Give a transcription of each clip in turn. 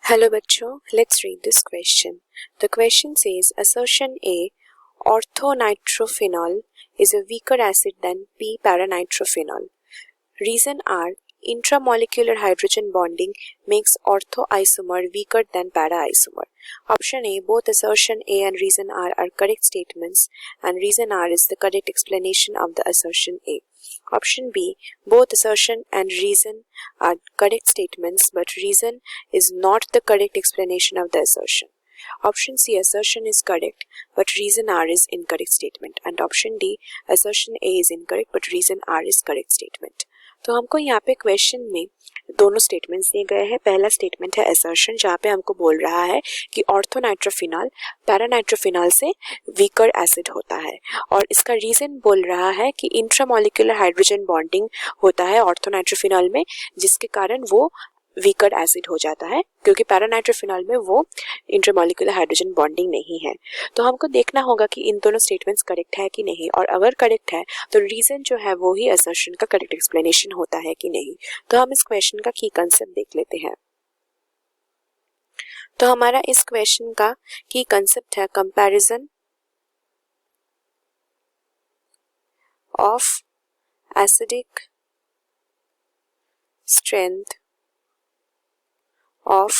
Hello बच्चों, let's read this question. The question says assertion A, orthonitrophenol is a weaker acid than p-paranitrophenol. Reason R, intramolecular hydrogen bonding makes orthoisomer weaker than para-isomer. Option A, both assertion A and reason R are correct statements and reason R is the correct explanation of the assertion A. Option B, both assertion and reason are correct statements but reason is not the correct explanation of the assertion. Option C, assertion is correct but reason R is incorrect statement. And option D, assertion A is incorrect but reason R is correct statement. तो हमको यहाँ पे question में दोनों statements दिए गए हैं। पहला स्टेटमेंट है असर्शन, जहाँ पे हमको बोल रहा है कि ऑर्थोनाइट्रोफिनॉल पैरानाइट्रोफिनॉल से वीकर एसिड होता है और इसका रीजन बोल रहा है कि इंट्रामोलिकुलर हाइड्रोजन बॉन्डिंग होता है ऑर्थोनाइट्रोफिनॉल में, जिसके कारण वो वीकर एसिड हो जाता है, क्योंकि पैरानाइट्रोफिनॉल में वो इंट्रामोलिकुलर हाइड्रोजन बॉन्डिंग नहीं है। तो हमको देखना होगा कि इन दोनों स्टेटमेंट्स करेक्ट है कि नहीं, और अगर करेक्ट है तो रीजन जो है वो ही असर्शन का करेक्ट एक्सप्लेनेशन होता है कि नहीं। तो हम इस क्वेश्चन का की कंसेप्ट देख लेते हैं। तो हमारा इस क्वेश्चन का की कंसेप्ट है comparison of acidic strength of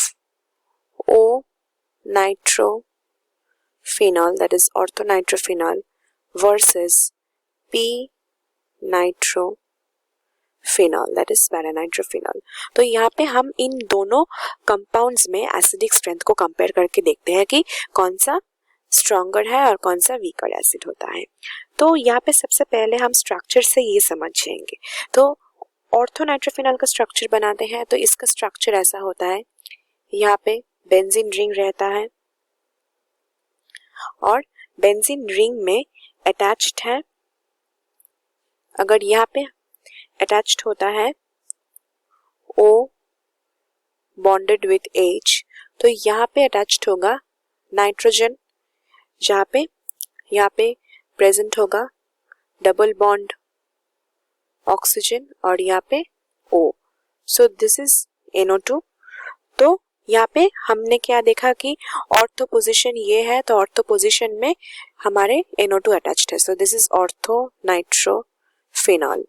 O-nitrophenol, that is orthonitrophenol, versus P-nitrophenol, that is paranitrophenol. तो यहाँ पे हम इन दोनों कंपाउंड्स में एसिडिक स्ट्रेंथ को कंपेयर करके देखते हैं कि कौन सा स्ट्रॉन्गर है और कौन सा वीकर एसिड होता है। तो यहाँ पे सबसे पहले हम स्ट्रक्चर से ये समझेंगे। तो ऑर्थोनाइट्रोफिनॉल का स्ट्रक्चर बनाते हैं तो इसका स्ट्रक्चर ऐसा होता है, यहाँ पे बेंजीन रिंग रहता है और बेंजीन रिंग में अटैच्ड है, अगर यहाँ पे अटैच्ड होता है O बॉन्डेड विथ H, तो यहाँ पे अटैच्ड होगा नाइट्रोजन, जहाँ पे यहाँ पे प्रेजेंट होगा डबल बॉन्ड ऑक्सीजन और यहाँ पे O. So this is NO2। तो यहाँ पे हमने क्या देखा कि ऑर्थो पोजीशन ये है, तो ऑर्थो पोजीशन में हमारे NO2 अटैच्ड है। So this is orthonitrophenol.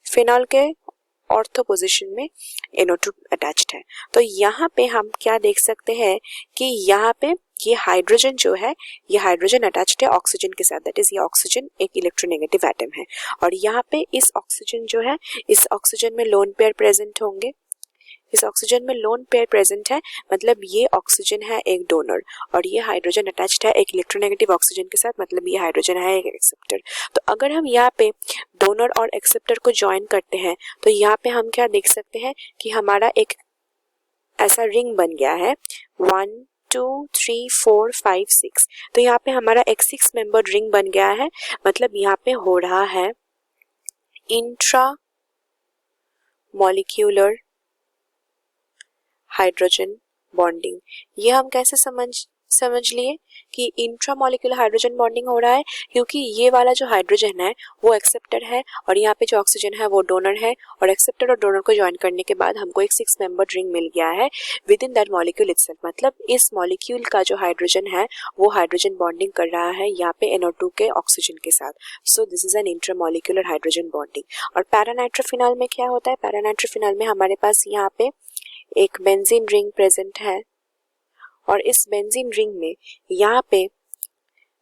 Phenol के ऑर्थो पोजीशन में NO2 अटैच्ड है। तो यहाँ पे हम क्या देख सकते हैं कि यहाँ पे ये हाइड्रोजन जो है, ये हाइड्रोजन अटैच्ड है ऑक्सीजन के साथ, दैट इज ये ऑक्सीजन एक इलेक्ट्रोनेगेटिव एटम है और यहाँ पे इस ऑक्सीजन जो है, इस ऑक्सीजन में लोन पेयर प्रेजेंट होंगे। इस ऑक्सीजन में लोन पेयर प्रेजेंट है, मतलब ये ऑक्सीजन है एक डोनर और ये हाइड्रोजन अटैच्ड है एक इलेक्ट्रोनेगेटिव ऑक्सीजन के साथ, मतलब ये हाइड्रोजन है एक एक्सेप्टर। तो अगर हम यहाँ पे डोनर और एक्सेप्टर को ज्वाइन करते हैं तो यहाँ पे हम क्या देख सकते हैं कि हमारा एक ऐसा रिंग बन गया है 1 2 3 4 5 6। तो यहाँ पे हमारा एक 6 मेंबर रिंग बन गया है, मतलब यहाँ पे हो रहा है इंट्रा मॉलिक्यूलर हाइड्रोजन बॉन्डिंग। ये हम कैसे समझ लिए कि इंट्रामोलिकुलर हाइड्रोजन बॉन्डिंग हो रहा है, क्योंकि ये वाला जो हाइड्रोजन है वो एक्सेप्टर है और यहाँ पे जो ऑक्सीजन है वो डोनर है, और एक्सेप्टर और डोनर को ज्वाइन करने के बाद हमको एक 6 मेंबर रिंग मिल गया है with in that molecule itself. मतलब इस मॉलिक्यूल का जो हाइड्रोजन है वो हाइड्रोजन बॉन्डिंग कर रहा है यहाँ पे NO2 के ऑक्सीजन के साथ। So this is an intramolecular hydrogen bonding. और पैरानाइट्रोफिनॉल में क्या होता है, पैरानाइट्रोफिनॉल में हमारे पास यहाँ पे एक बेंजीन रिंग प्रेजेंट है और इस बेंजीन रिंग में यहाँ पे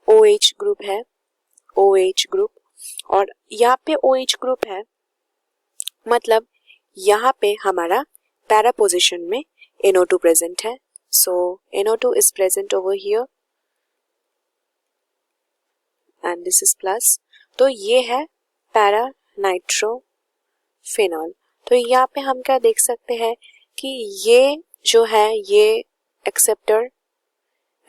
OH ग्रुप है, OH ग्रुप, और यहाँ पे OH ग्रुप है, मतलब यहाँ पे हमारा पैरा पोजीशन में NO2 प्रेजेंट है। सो NO2 is present over here and this is plus. तो ये है पैरा नाइट्रोफिनॉल। तो यहाँ पे हम क्या देख सकते हैं कि ये जो है ये एक्सेप्टर,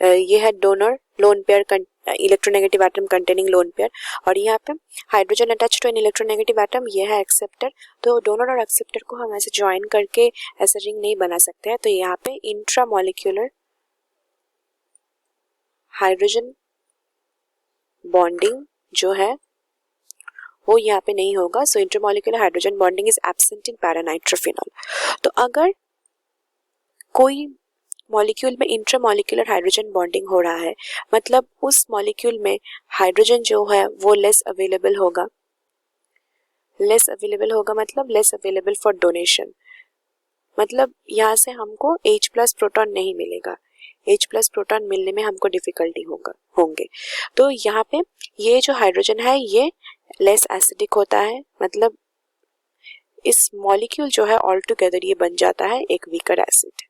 ये है donor, lone pair electronegative atom containing lone pair, और यहाँ पे hydrogen attached to an electronegative atom, ये है एक्सेप्टर। तो डोनर और एक्सेप्टर को हम ऐसे ज्वाइन करके ऐसे रिंग नहीं बना सकते हैं। तो यहाँ पे इंट्रामोलिक्यूलर हाइड्रोजन बॉन्डिंग जो है वो यहाँ पे नहीं होगा। So intermolecular hydrogen bonding is absent in paranitrophenol. तो अगर कोई मॉलिक्यूल में इंट्रामॉलिक्यूलर हाइड्रोजन बॉन्डिंग हो रहा है, मतलब उस मॉलिक्यूल में हाइड्रोजन जो है वो लेस अवेलेबल होगा। लेस अवेलेबल होगा मतलब लेस अवेलेबल फॉर डोनेशन, मतलब यहाँ से हमको H प्लस प्रोटॉन नहीं मिलेगा, H प्लस प्रोटॉन मिलने में हमको डिफिकल्टी होंगे। तो यहाँ पे ये जो हाइड्रोजन है ये लेस एसिडिक होता है, मतलब इस मॉलिक्यूल जो है ऑल टुगेदर ये बन जाता है एक वीकर एसिड।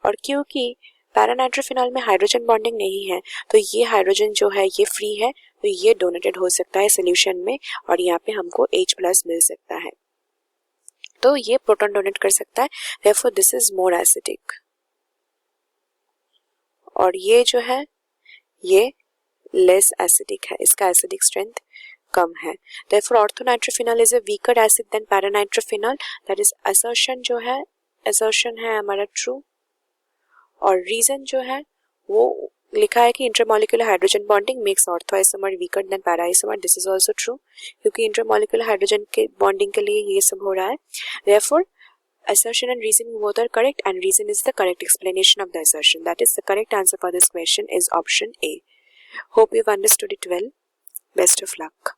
और क्योंकि पैरानाइट्रोफिनॉल में हाइड्रोजन बॉन्डिंग नहीं है तो ये हाइड्रोजन जो है ये फ्री है, तो ये डोनेटेड हो सकता है सोल्यूशन में और यहाँ पे हमको H प्लस मिल सकता है, तो ये प्रोटॉन डोनेट कर सकता है, therefore this is more acidic. और ये जो है ये लेस एसिडिक है, इसका एसिडिक स्ट्रेंथ कम है। therefore orthonitrophenol is a weaker acid than paranitrophenol, that is assertion जो है असर्शन है हमारा ट्रू। और रीजन जो है वो लिखा है कि intermolecular hydrogen bonding makes ortho isomer weaker then para isomer, this is also true, क्योंकि इंटरमॉलिक्यूलर हाइड्रोजन के बॉन्डिंग के लिए ये सब हो रहा है। therefore assertion and reasoning both are correct and reason is the correct explanation of the assertion, that is the correct answer for this question is option A. Hope you've understood it well. Best of luck.